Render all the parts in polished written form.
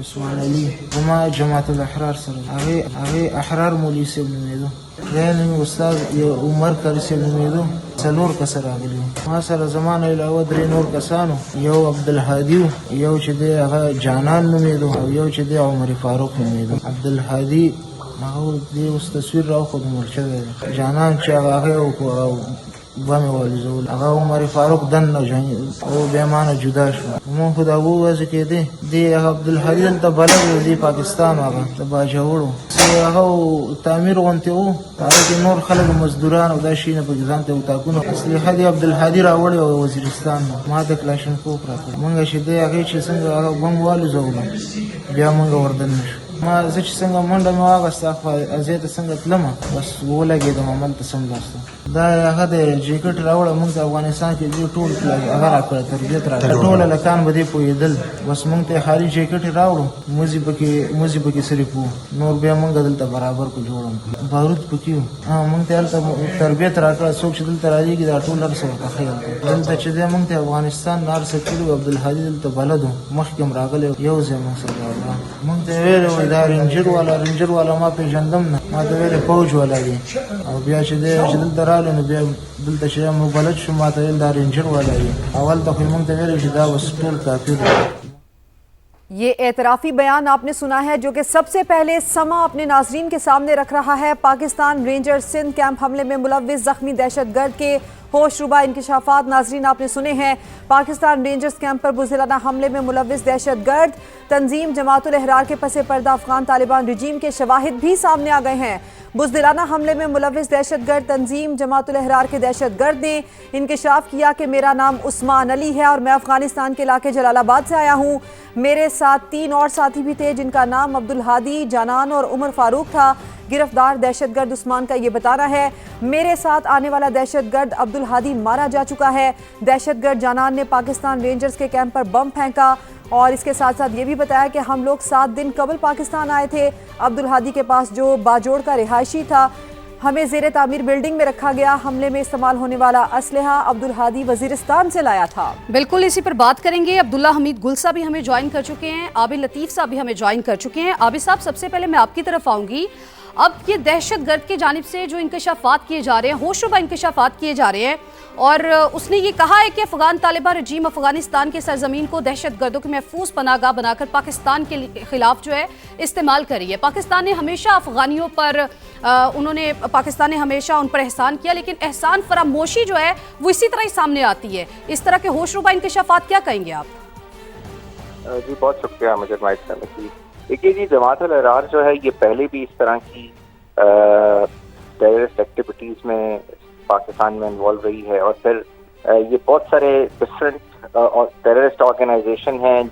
عثمان علي وما جماعة الأحرار هغه أحرار مولوي صاحب نومېدو غیر استاد عمر کری صاحب نومېدو څلور کس راغلي ما سره زمانه علاوه درې نور کسانو یو عبدالهادي یو چې دی هغه جانان نومېدو او یو چې دی عمر فاروق نومېدو عبدالهادي هغه دی اوس تصویر راوښود مرشد جانان چې هغه او بامي والزول هغه عمر فاروق دن او بیمانه جدا شو مون خدا وو چې دی عبدالهادي دلته بلد دی پاکستان هغه د باجوړو هغه تعمیر غونته وو هغه نور خلک مزدوران او دا شینه په ځان ته وتاکونو اصلي هدي عبدالهادي راوړی او وزیرستان ما د کلاشن کوپ راکړ مونږ چې دی هغه چې څنګه هغه بم والزول بیا مونږ وردن نشو ما زه چې څنګه منډه مې واغسته خو ازیته څنګه تلمه بس ولګېدم عملته سملاسته دا هغه د جیکټ راوړه موږ افغانستان کې دې ټول هغه راکړه تربیت راکړه ټول لکان به دې پوهېدل بس موږ ته خالي جیکټ راوړو موزي پکې سرې پو نور بیا موږ دلته برابر کو جوړم بارود پکې موږ ته هلته تربیت راکړه څوک چې دلته راځي دا ټول هر څه ورته خیال دلته چې دی موږ ته افغانستان نار سکلو عبدالهادي دلته بلدو مخکې هم راغلی یو ځای موږ سره راغله موږ ته ویلې دا رینجر والا ما پیژندم نه ما ته ویلې فوج والا دی او بیا چې دی چې دلته راغلی نو بیا دلته چې موږ بلد شو ما ته ویل دا رینجر والا دی اول ته خو موږ ته ویلې چې دا اوس ټول کافر دی۔ یہ اعترافی بیان آپ نے سنا ہے جو کہ سب سے پہلے سما اپنے ناظرین کے سامنے رکھ رہا ہے۔ پاکستان رینجر سندھ کیمپ حملے میں ملوث زخمی دہشت گرد کے ہوش ربا انکشافات ناظرین آپ نے سنے ہیں۔ پاکستان رینجرز کیمپ پر بزدلانہ حملے میں ملوث دہشت گرد تنظیم جماعت الاحرار کے پس پردہ افغان طالبان رجیم کے شواہد بھی سامنے آ گئے ہیں۔ بزدلانہ حملے میں ملوث دہشت گرد تنظیم جماعت الاحرار کے دہشت گرد نے انکشاف کیا کہ میرا نام عثمان علی ہے اور میں افغانستان کے علاقے جلال آباد سے آیا ہوں۔ میرے ساتھ 3 اور ساتھی بھی تھے جن کا نام عبدالہادی، جانان اور عمر فاروق تھا۔ گرفتار دہشت گرد عثمان کا یہ بتانا ہے میرے ساتھ آنے والا دہشت گرد عبدالہادی مارا جا چکا ہے۔ دہشت گرد جانان نے پاکستان رینجرز کے کیمپ پر بم پھینکا اور اس کے ساتھ ساتھ یہ بھی بتایا کہ ہم لوگ 7 دن قبل پاکستان آئے تھے۔ عبدالہادی کے پاس جو باجوڑ کا رہائشی تھا ہمیں زیر تعمیر بلڈنگ میں رکھا گیا۔ حملے میں استعمال ہونے والا اسلحہ عبدالہادی وزیرستان سے لایا تھا۔ بالکل اسی پر بات کریں گے۔ عبداللہ حمید گل صاحب بھی ہمیں جوائن کر چکے ہیں، عابد لطیف صاحب بھی ہمیں جوائن کر چکے ہیں۔ عابد صاحب سب سے پہلے میں آپ کی طرف آؤں گی۔ اب یہ دہشت گرد کی جانب سے جو انکشافات کیے جا رہے ہیں، ہوش ربا انکشافات کیے جا رہے ہیں، اور اس نے یہ کہا ہے کہ افغان طالبان رجیم افغانستان کے سرزمین کو دہشت گردوں کی محفوظ پناہ گاہ بنا کر پاکستان کے خلاف جو ہے استعمال کری ہے۔ پاکستان نے ہمیشہ افغانیوں پر پاکستان نے ہمیشہ ان پر احسان کیا، لیکن احسان فراموشی جو ہے وہ اسی طرح ہی سامنے آتی ہے۔ اس طرح کے ہوش ربا انکشافات کیا کہیں گے آپ؟ جی بہت شکریہ مجھے مائک کرنے کے لیے۔ دیکھیے جی، جماعت الاحرار جو ہے یہ پہلے بھی اس طرح کی ٹیررسٹ ایکٹیویٹیز میں پاکستان میں انوالو رہی ہے، اور پھر یہ بہت سارے ڈفرینٹ ٹیررسٹ آرگنائزیشن ہیں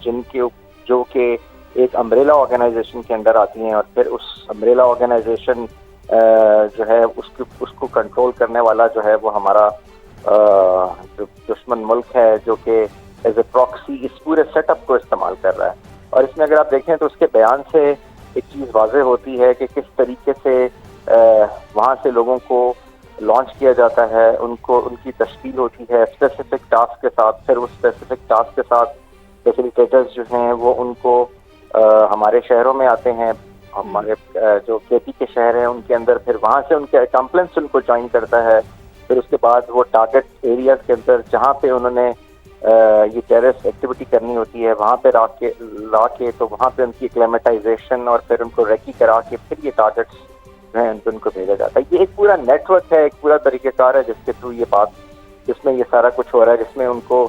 جو کہ ایک امبریلا آرگنائزیشن کے اندر آتی ہیں، اور پھر اس امبریلا آرگنائزیشن جو ہے اس کو کنٹرول کرنے والا جو ہے وہ ہمارا جو دشمن ملک ہے، جو کہ ایز اے پراکسی اس پورے سیٹ اپ کو استعمال کر رہا ہے۔ اور اس میں اگر آپ دیکھیں تو اس کے بیان سے ایک چیز واضح ہوتی ہے کہ کس طریقے سے وہاں سے لوگوں کو لانچ کیا جاتا ہے، ان کی تشکیل ہوتی ہے اسپیسیفک ٹاسک کے ساتھ، پھر اس اسپیسیفک ٹاسک کے ساتھ فیسیلیٹیٹرز جو ہیں وہ ان کو ہمارے شہروں میں آتے ہیں، ہمارے جو کے پی کے شہر ہیں ان کے اندر، پھر وہاں سے ان کے اکمپلنس ان کو جوائن کرتا ہے، پھر اس کے بعد وہ ٹارگٹ ایریاز کے اندر جہاں پہ انہوں نے یہ ٹیررسٹ ایکٹیویٹی کرنی ہوتی ہے وہاں پہ لا کے تو وہاں پہ ان کی ایکلیمیٹائزیشن اور پھر ان کو ریکی کرا کے پھر یہ ٹارگٹس جو ہیں ان کو بھیجا جاتا ہے۔ یہ ایک پورا نیٹ ورک ہے، ایک پورا طریقہ کار ہے جس کے تھرو یہ بات، جس میں یہ سارا کچھ ہو رہا ہے، جس میں ان کو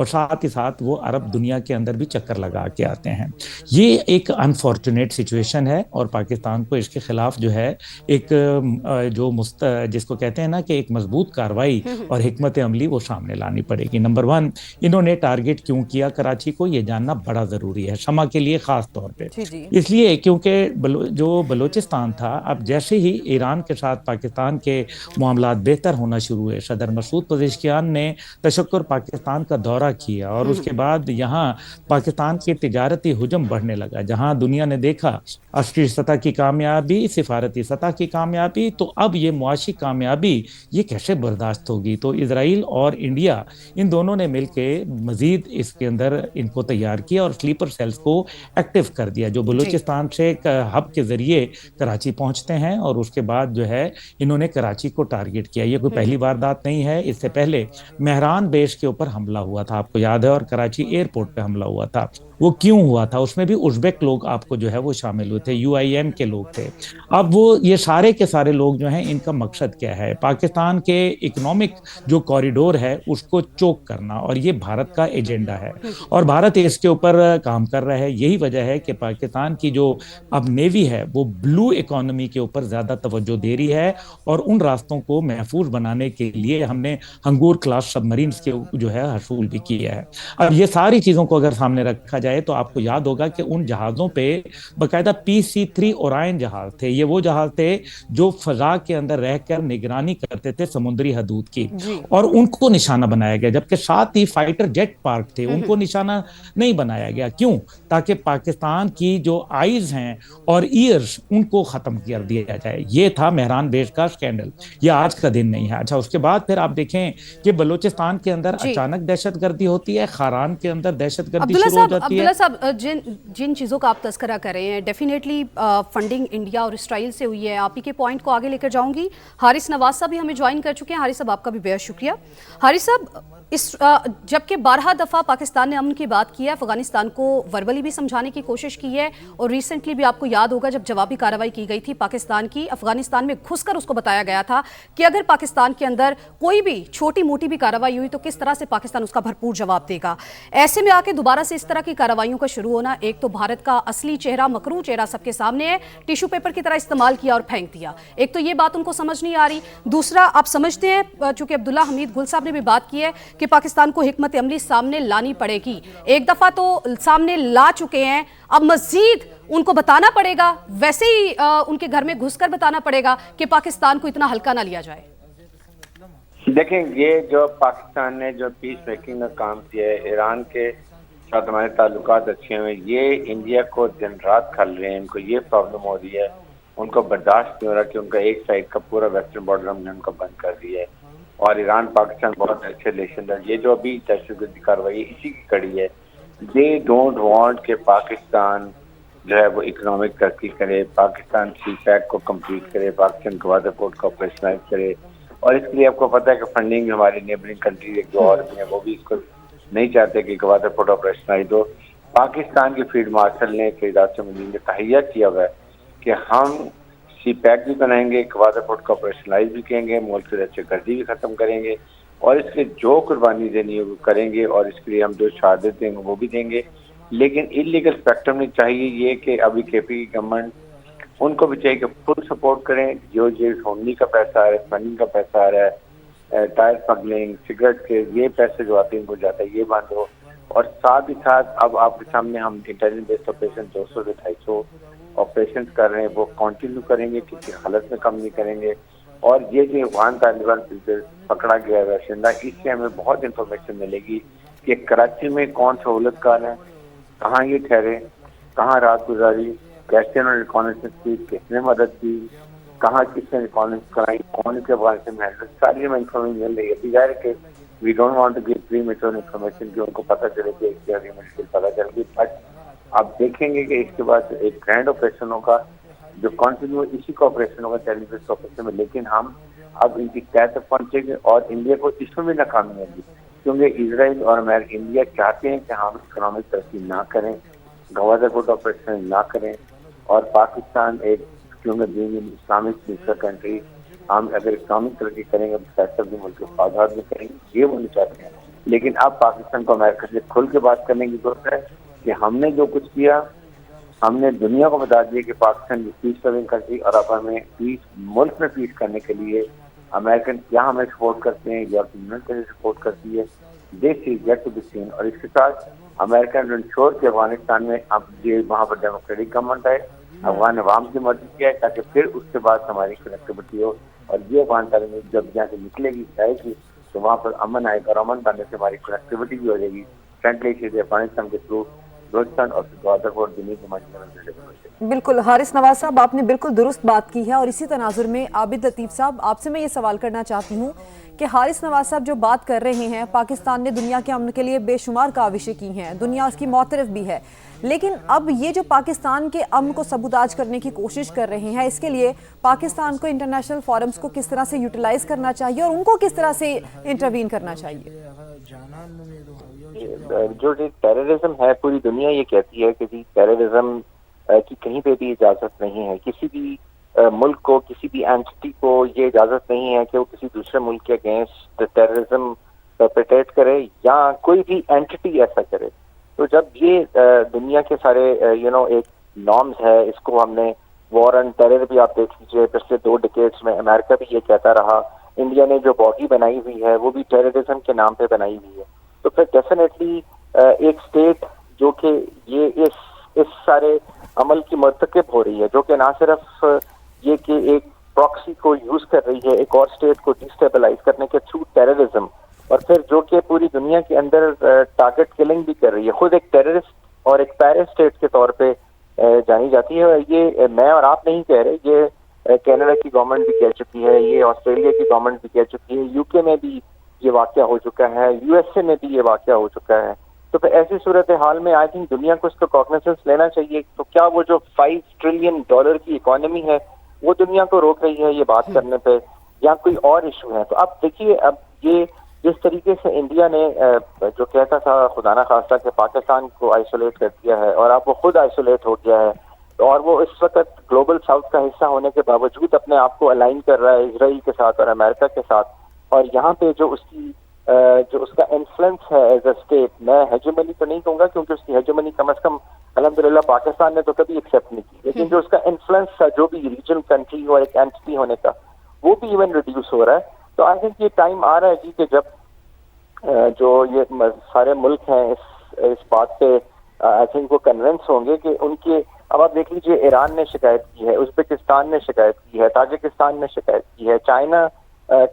اور ساتھ ہی ساتھ وہ عرب دنیا کے اندر بھی چکر لگا کے آتے ہیں. یہ ایک انفارچونیٹ سچویشن ہے اور پاکستان کو اس کے خلاف جو ہے ایک جس کو کہتے ہیں نا کہ ایک مضبوط کارروائی اور حکمت عملی وہ سامنے لانی پڑے گی. نمبر 1 انہوں نے ٹارگٹ کیوں کیا کراچی کو یہ جاننا بڑا ضروری ہے شمع کے لیے خاص طور پہ. اس لیے کیونکہ جو بلوچستان تھا اب جیسے ہی ایران کے ساتھ پاکستان کے معاملات بہتر ہونا شروع ہوئے صدر مسعود پزشکیان نے تشکر پاکستان کا دورہ کیا اور اس کے بعد یہاں پاکستان کی تجارتی حجم بڑھنے لگا. جہاں دنیا نے دیکھا عسکری سطح کی کامیابی سفارتی سطح کی کامیابی تو اب یہ معاشی کامیابی یہ کیسے برداشت ہوگی. تو اسرائیل اور انڈیا ان دونوں نے مل کے مزید اس کے اندر ان کو تیار کیا اور سلیپر سیلز کو ایکٹیو کر دیا جو بلوچستان سے ایک ہب کے ذریعے کراچی پہنچتے ہیں اور اس کے بعد جو ہے انہوں نے کراچی کو ٹارگٹ کیا. یہ کوئی پہلی واردات نہیں ہے. اس سے پہلے مہران بیس کے اوپر حملہ ہوا تھا آپ کو یاد ہے اور کراچی ایئرپورٹ پہ حملہ ہوا تھا. وہ کیوں ہوا تھا اس میں بھی ازبیک لوگ آپ کو جو ہے وہ شامل ہوئے تھے UIM کے لوگ تھے. اب وہ یہ سارے کے سارے لوگ جو ہیں ان کا مقصد کیا ہے پاکستان کے اکنامک جو کوریڈور ہے اس کو چوک کرنا اور یہ بھارت کا ایجنڈا ہے اور بھارت اس کے اوپر کام کر رہا ہے. یہی وجہ ہے کہ پاکستان کی جو اب نیوی ہے وہ بلو اکانومی کے اوپر زیادہ توجہ دے رہی ہے اور ان راستوں کو محفوظ بنانے کے لیے ہم نے ہنگور کلاس سب مرینز کے جو ہے حصول بھی کیا ہے. اب یہ ساری چیزوں کو اگر سامنے رکھا جائے تو آپ کو یاد ہوگا کہ ان جہازوں پہ باقاعدہ PC-3 اورائن جہاز تھے. یہ وہ جہاز تھے جو فضا کے اندر رہ کر نگرانی کرتے تھے سمندری حدود کی اور ان کو نشانہ بنایا گیا جبکہ ساتھ ہی فائٹر جیٹ پارک تھے ان کو نشانہ نہیں بنایا گیا. کیوں؟ تاکہ پاکستان کی جو آئیز ہیں اور ایئرز ان کو ختم کر دیا جائے. یہ تھا مہران بیس کا سکینڈل. یہ آج کا دن نہیں ہے. اچھا اس کے بعد پھر آپ دیکھیں کہ بلوچستان کے اندر اچانک دہشت گردی ہوتی ہے خاران کے اندر دہشت گردی شروع ہو جاتی ہے. عبداللہ صاحب جن چیزوں کا آپ تذکرہ کر رہے ہیں ڈیفینیٹلی فنڈنگ انڈیا اور اسرائیل سے ہوئی ہے. آپ ہی کے پوائنٹ کو آگے لے کر جاؤں گی. حارث نواز صاحب بھی ہمیں جوائن کر چکے ہیں. حارث صاحب آپ کا بھی بہت شکریہ. حارث صاحب جبکہ 12 دفعہ پاکستان نے امن کی بات کی ہے افغانستان کو وربلی بھی سمجھانے کی کوشش کی ہے اور ریسنٹلی بھی آپ کو یاد ہوگا جب جوابی کارروائی کی گئی تھی پاکستان کی افغانستان میں گھس کر اس کو بتایا گیا تھا کہ اگر پاکستان کے اندر کوئی بھی چھوٹی موٹی بھی کارروائی ہوئی تو کس طرح سے پاکستان اس کا بھرپور جواب دے گا. ایسے میں آ کے دوبارہ سے اس طرح کی کارروائیوں کا شروع ہونا ایک تو بھارت کا اصلی چہرہ مکروہ چہرہ سب کے سامنے ہے ٹیشو پیپر کی طرح استعمال کیا اور پھینک دیا. ایک تو یہ بات ان کو سمجھ نہیں آ رہی. دوسرا آپ سمجھتے ہیں چونکہ عبداللہ حمید گل صاحب نے بھی بات کی ہے کہ پاکستان کو حکمت عملی سامنے لانی پڑے گی. ایک دفعہ تو سامنے لا چکے ہیں اب مزید ان کو بتانا پڑے گا ویسے ہی ان کے گھر میں گھس کر بتانا پڑے گا کہ پاکستان کو اتنا ہلکا نہ لیا جائے. دیکھیں یہ جو پاکستان نے جو پیس میکنگ کا کام کیا ہے ایران کے ساتھ ہمارے تعلقات اچھے ہیں یہ انڈیا کو دن رات کھل رہے ہیں. ان کو یہ پرابلم ہو رہی ہے ان کو برداشت نہیں ہو رہا کہ ان کا ایک سائڈ کا پورا ویسٹرن بارڈر ہم نے ان کو بند کر دیا ہے اور ایران پاکستان بہت اچھے ریلیشن ہے. یہ جو ابھی دہشت گردی کارروائی اسی کی کڑی ہے. دے ڈونٹ وانٹ کہ پاکستان جو ہے وہ اکنامک ترقی کرے پاکستان CPEC کو کمپلیٹ کرے پاکستان گوادر پورٹ کو آپریشنائز کرے اور اس کے لیے آپ کو پتہ ہے کہ فنڈنگ ہماری نیبرنگ کنٹری ایک جو اور بھی ہیں وہ بھی اس کو نہیں چاہتے کہ گوادر پورٹ آپریشنائز ہو. پاکستان کے فیلڈ مارشل نے قیادت مدین نے تہیہ کیا ہوا ہے کہ ہم CPEC بھی بنائیں گے گوادر پورٹ کو آپریشنائز بھی کریں گے ملک سے دہشت گردی بھی ختم کریں گے اور اس کے جو قربانی دینی ہے وہ کریں گے اور اس کے لیے ہم جو شہادت دیں گے وہ بھی دیں گے. لیکن انلیگل اسپیکٹرم نہیں چاہیے یہ کہ ابھی KP کی گورنمنٹ ان کو بھی چاہیے کہ فل سپورٹ کریں. جو ہونی کا پیسہ آ رہا ہے فنڈنگ کا پیسہ آ رہا ہے ٹائر اسمگلنگ سگریٹ کے یہ پیسے جو آتے ہیں ان کو جاتا ہے یہ بند ہو اور ساتھ ہی ساتھ اب آپ کے سامنے ہم انٹیلیجنس بیسڈ آپریشن 200 سے 250 آپریشن کر رہے ہیں وہ کنٹینیو کریں گے کسی حالت میں کم نہیں کریں گے. اور یہ جو افغان طالبان پکڑا گیا ہے باشندہ اس سے ہمیں بہت انفارمیشن ملے گی کہ کراچی میں کون سہولت کار ہے کہاں یہ ٹھہرے کہاں رات گزاری کیسے انہوں نے ریکانسنس کی کس نے مدد کی کہاں کس نے ریکانسنس کرائی کون کے افغانستان میں ہینڈل ساری ہمیں انفارمیشن مل رہی ہے. ظاہر کہ we don't want to give premature information کہ ان کو پتہ چلے کہ ایک جگہ مشکل پتہ چل گئی بٹ آپ دیکھیں گے کہ اس کے بعد ایک گرینڈ آپریشن ہوگا جو کنٹینیو اسی کا آپریشن ہوگا ٹیلیویژن آپریشن میں لیکن ہم اب ان کی طے تک پہنچیں گے اور انڈیا کو اس میں بھی ناکامی ہوگی کیونکہ اسرائیل اور انڈیا چاہتے ہیں کہ ہم اکنامک ترقی نہ کریں گوادر پورٹ آپریشن نہ کریں اور پاکستان ایک کیونکہ دین اسلامک دوسرا کنٹری ہم اگر اکنامک ترقی کریں گے تو پیسہ بھی ملک آزاد بھی کریں گے یہ وہ نہیں چاہتے ہیں. لیکن اب پاکستان کو امریکہ سے کھل کے بات کرنے کی ضرورت ہے کہ ہم نے جو کچھ کیا، ہم نے دنیا کو بتا دیا کہ پاکستان کی پیس سرونگ کنٹری، اور اب ہمیں پیس ملک میں پیس کرنے کے لیے امریکن کیا ہمیں سپورٹ کرتے ہیں، یورپین یونین کیسے سپورٹ کرتی ہے، this is yet to be seen. اور اس کے ساتھ امریکن ول انشور کہ افغانستان میں اب یہ وہاں پر ڈیموکریٹک گورنمنٹ ہے، افغان عوام کی مرضی کی ہے، تاکہ پھر اس کے بعد ہماری کنیکٹیوٹی ہو. اور یہ افغان تعلیم جب یہاں سے نکلے گی جائے گی تو وہاں پر امن آئے گا، اور امن آنے سے ہماری کنیکٹیوٹی بھی ہو جائے گی. فرینکلی چیزیں افغانستان کے تھرو بلوچستان اور دنیا کے ماجد. بالکل حارث نواز صاحب، آپ نے بالکل درست بات کی ہے، اور اسی تناظر میں عابد لطیف صاحب آپ سے میں یہ سوال کرنا چاہتی ہوں کہ حارث نواز صاحب جو بات کر رہے ہیں، پاکستان نے دنیا کے امن کے لیے بے شمار کاوشیں کی ہیں، دنیا اس کی معترف بھی ہے، لیکن اب یہ جو پاکستان کے امن کو سبوتاج کرنے کی کوشش کر رہے ہیں، اس کے لیے پاکستان کو انٹرنیشنل فورمز کو کس طرح سے یوٹیلائز کرنا چاہیے اور ان کو کس طرح سے انٹروین کرنا چاہیے؟ جو ٹیررزم ہے، پوری دنیا یہ کہتی ہے کہ جی ٹیررزم کی کہیں پہ بھی اجازت نہیں ہے. کسی بھی ملک کو، کسی بھی اینٹی کو یہ اجازت نہیں ہے کہ وہ کسی دوسرے ملک کے اگینسٹ ٹیررزم پرپیٹریٹ کرے یا کوئی بھی اینٹی ایسا کرے. تو جب یہ دنیا کے سارے ایک نارمز ہے، اس کو ہم نے وار اینڈ ٹیرر بھی آپ دیکھ لیجیے پچھلے 2 ڈیکیڈز میں امریکہ بھی یہ کہتا رہا، انڈیا نے جو باڈی بنائی ہوئی ہے وہ بھی ٹیررزم کے نام پہ بنائی ہوئی ہے. تو پھر ڈیفینیٹلی ایک اسٹیٹ جو کہ یہ اس سارے عمل کی مرتکب ہو رہی ہے، جو کہ نہ صرف یہ کہ ایک پراکسی کو یوز کر رہی ہے ایک اور اسٹیٹ کو ڈیسٹیبلائز کرنے کے تھرو ٹیررزم، اور پھر جو کہ پوری دنیا کے اندر ٹارگٹ کلنگ بھی کر رہی ہے، خود ایک ٹیررسٹ اور ایک پیرا اسٹیٹ کے طور پہ جانی جاتی ہے. یہ میں اور آپ نہیں کہہ رہے، یہ کینیڈا کی گورنمنٹ بھی کہہ چکی ہے، یہ آسٹریلیا کی گورنمنٹ بھی کہہ چکی ہے، یو کے میں بھی یہ واقعہ ہو چکا ہے، یو ایس اے میں بھی یہ واقعہ ہو چکا ہے. تو پھر ایسی صورتحال میں آئی تھنک دنیا کو اس کا کوگنیسنس لینا چاہیے. تو کیا وہ جو $5 ٹریلین کی اکانومی ہے وہ دنیا کو روک رہی ہے یہ بات کرنے پہ، یا کوئی اور ایشو ہے؟ تو اب دیکھیے، اب یہ جس طریقے سے انڈیا نے جو کہتا تھا خدا نہ خواستہ کہ پاکستان کو آئسولیٹ کر دیا ہے، اور اب وہ خود آئسولیٹ ہو گیا ہے، اور وہ اس وقت گلوبل ساؤتھ کا حصہ ہونے کے باوجود اپنے آپ کو الائن کر رہا ہے اسرائیل کے ساتھ اور امریکہ کے ساتھ. اور یہاں پہ جو اس کا انفلوئنس ہے ایز اے اسٹیٹ، میں ہیجمنی تو نہیں کہوں گا کیونکہ اس کی ہیجمنی کم از کم الحمدللہ پاکستان نے تو کبھی ایکسیپٹ نہیں کی، لیکن جو اس کا انفلوئنس تھا جو بھی ریجن کنٹری اور ایک اینٹی ہونے کا، وہ بھی ایون ریڈیوس ہو رہا ہے. تو آئی تھنک یہ ٹائم آ رہا ہے جی کہ جب جو یہ سارے ملک ہیں اس بات پہ آئی تھنک وہ کنونس ہوں گے کہ ان کے، اب آپ دیکھ لیجیے ایران نے شکایت کی ہے، ازبکستان نے شکایت کی ہے، تاجکستان نے شکایت کی ہے، چائنا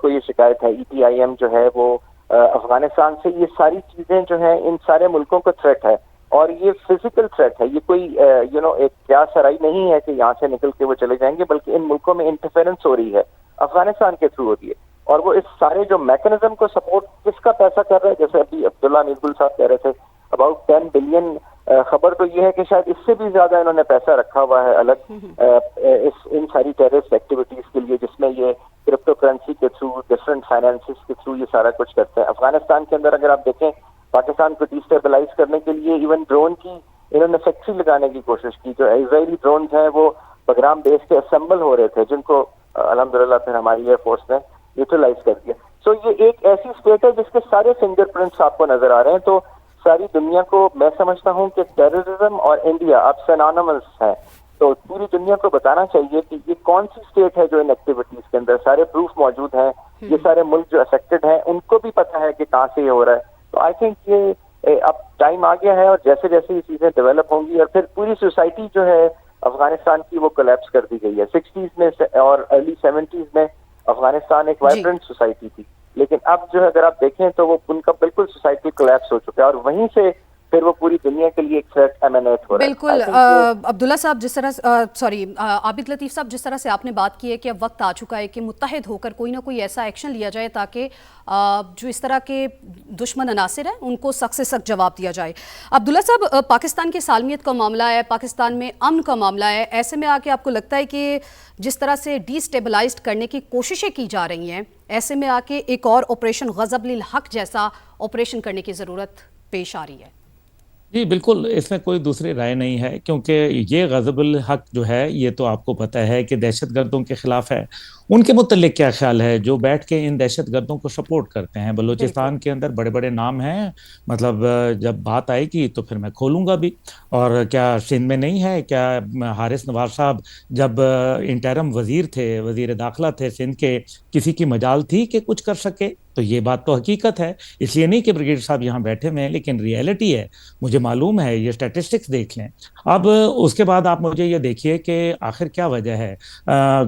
کو یہ شکایت ہے، EPIM جو ہے وہ افغانستان سے. یہ ساری چیزیں جو ہیں ان سارے ملکوں کو تھریٹ ہے، اور یہ فزیکل تھریٹ ہے، یہ کوئی ایک پیاس سرائی نہیں ہے کہ یہاں سے نکل کے وہ چلے جائیں گے، بلکہ ان ملکوں میں انٹرفیرنس ہو رہی ہے، افغانستان کے تھرو ہوتی ہے. اور وہ اس سارے جو میکنزم کو سپورٹ کس کا پیسہ کر رہا ہے، جیسے ابھی عبداللہ امید گل صاحب کہہ رہے تھے اباؤٹ 10 بلین، خبر تو یہ ہے کہ شاید اس سے بھی زیادہ انہوں نے پیسہ رکھا ہوا ہے الگ ان ساری ٹیررسٹ ایکٹیویٹیز کے لیے، جس میں یہ کرپٹو کرنسی کے تھرو، ڈفرینٹ فائنینسز کے تھرو یہ سارا کچھ کرتے ہیں. افغانستان کے اندر اگر آپ دیکھیں، پاکستان کو ڈیسٹیبلائز کرنے کے لیے ایون ڈرون کی انہوں نے فیکٹری لگانے کی کوشش کی. جو اسرائیلی ڈرونز ہیں وہ بگرام بیس پہ اسمبل ہو رہے تھے، جن کو الحمدللہ پھر ہماری ایئر فورس نے یوٹیلائز کر دیا. سو یہ ایک ایسی اسٹیٹ ہے جس کے سارے فنگر پرنٹس آپ کو نظر آ رہے ہیں. تو ساری دنیا کو میں سمجھتا ہوں کہ ٹیررزم اور انڈیا اب سینونیمس ہیں. تو پوری دنیا کو بتانا چاہیے کہ یہ کون سی اسٹیٹ ہے جو ان ایکٹیویٹیز کے اندر، سارے پروف موجود ہیں، یہ سارے ملک جو افیکٹڈ ہیں ان کو بھی پتہ ہے کہ کہاں سے یہ ہو رہا ہے. تو آئی تھنک یہ اب ٹائم آ گیا ہے، اور جیسے جیسے یہ چیزیں ڈیولپ ہوں گی، اور پھر پوری سوسائٹی جو ہے افغانستان کی وہ کولیپس کر دی گئی ہے. 60s میں اور ارلی 70s میں افغانستان ایک وائبرنٹ سوسائٹی تھی، لیکن اب جو ہے اگر آپ دیکھیں تو وہ ان کا بالکل سوسائٹی کولیپس ہو چکا ہے، اور وہیں سے پھر وہ پوری دنیا کے لیے ایک تھریٹ ایمینیٹ ہو رہا ہے. بالکل عبداللہ صاحب، جس طرح عابد لطیف صاحب، جس طرح سے آپ نے بات کی ہے کہ اب وقت آ چکا ہے کہ متحد ہو کر کوئی نہ کوئی ایسا ایکشن لیا جائے تاکہ جو اس طرح کے دشمن عناصر ہیں ان کو سخت سے سخت جواب دیا جائے. عبداللہ صاحب، پاکستان کی سالمیت کا معاملہ ہے، پاکستان میں امن کا معاملہ ہے، ایسے میں آ کے آپ کو لگتا ہے کہ جس طرح سے ڈی اسٹیبلائزڈ کرنے کی کوششیں کی جا رہی ہیں، ایسے میں آ کے ایک اور آپریشن غضب للحق جیسا آپریشن کرنے کی ضرورت پیش آ رہی ہے؟ جی بالکل، اس میں کوئی دوسری رائے نہیں ہے، کیونکہ یہ غضب الحق جو ہے یہ تو آپ کو پتہ ہے کہ دہشت گردوں کے خلاف ہے۔ ان کے متعلق کیا خیال ہے جو بیٹھ کے ان دہشت گردوں کو سپورٹ کرتے ہیں؟ بالکل بلوچستان کے اندر بڑے بڑے نام ہیں، مطلب جب بات آئے گی تو پھر میں کھولوں گا بھی۔ اور کیا سندھ میں نہیں ہے؟ کیا حارث نواز صاحب جب انٹرم وزیر تھے، وزیر داخلہ تھے سندھ کے، کسی کی مجال تھی کہ کچھ کر سکے؟ تو یہ بات تو حقیقت ہے، اس لیے نہیں کہ برگیڈ صاحب یہاں بیٹھے ہوئے ہیں، لیکن ریئلٹی ہے، مجھے معلوم ہے، یہ اسٹیٹسٹکس دیکھ لیں۔ اب اس کے بعد آپ مجھے یہ دیکھیے کہ آخر کیا وجہ ہے۔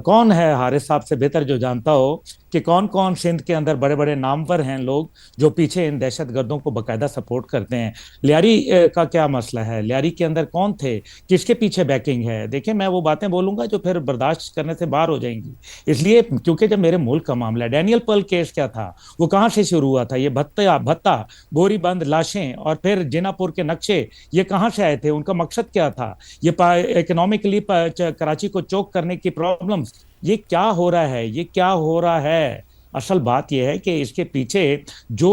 کون ہے حارث صاحب سے بہتر جو جانتا ہو کہ کون کون سندھ کے اندر بڑے بڑے نامور ہیں لوگ جو پیچھے ان دہشت گردوں کو باقاعدہ سپورٹ کرتے ہیں۔ لیاری کا کیا مسئلہ ہے؟ لیاری کے اندر کون تھے؟ کس کے پیچھے بیکنگ ہے؟ دیکھیں میں وہ باتیں بولوں گا جو پھر برداشت کرنے سے باہر ہو جائیں گی، اس لیے کیونکہ جب میرے ملک کا معاملہ ہے۔ ڈینیل پرل کیس کیا تھا؟ وہ کہاں سے شروع ہوا تھا؟ یہ بھتہ بوری بند لاشیں اور پھر جینا پور کے نقشے، یہ کہاں سے آئے تھے؟ ان کا مقصد کیا تھا؟ یہ اکنامکلی کراچی کو چوک کرنے کی پرابلمز، یہ کیا ہو رہا ہے؟ یہ کیا ہو رہا ہے؟ اصل بات یہ ہے کہ اس کے پیچھے جو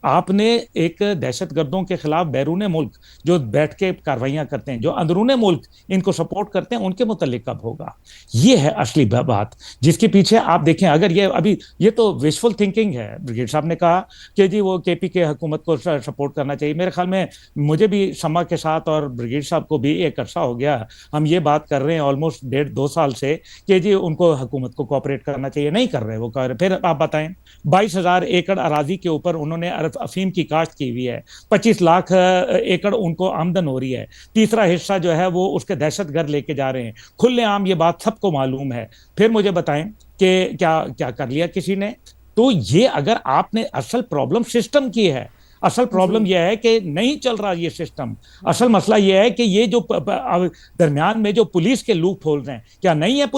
آپ نے ایک دہشت گردوں کے خلاف بیرون ملک جو بیٹھ کے کارروائیاں کرتے ہیں، جو اندرون ملک ان کو سپورٹ کرتے ہیں، ان کے متعلق کب ہوگا؟ یہ ہے اصلی بات جس کے پیچھے آپ دیکھیں۔ اگر یہ ابھی یہ تو وشفل تھنکنگ ہے۔ برگیڈ صاحب نے کہا کہ جی وہ کے پی کے حکومت کو سپورٹ کرنا چاہیے، میرے خیال میں مجھے بھی شمع کے ساتھ اور برگیڈ صاحب کو بھی ایک عرصہ ہو گیا، ہم یہ بات کر رہے ہیں آلموسٹ 1.5-2 سال سے کہ جی ان کو حکومت کو کوآپریٹ کرنا چاہیے، نہیں کر رہے وہ پھر آپ بتائیں 22,000 ایکڑ اراضی کے اوپر انہوں نے افیم کی کاشت کی ہوئی ہے، 25 لاکھ ایکڑ ان کو آمدن ہو رہی ہے، تیسرا حصہ جو ہے وہ اس کے دہشت گرد لے کے جا رہے ہیں، کھلے عام یہ بات سب کو معلوم ہے۔ پھر مجھے بتائیں کہ کیا کر لیا کسی نے؟ تو یہ اگر آپ نے اصل پرابلم سسٹم کی ہے، اصل پرابلم جی یہ ہے کہ نہیں چل رہا یہ سسٹم، اصل مسئلہ یہ ہے کہ یہ جو درمیان میں جو پولیس کے لوپ ہول رہے ہیں، کیا نہیں ہے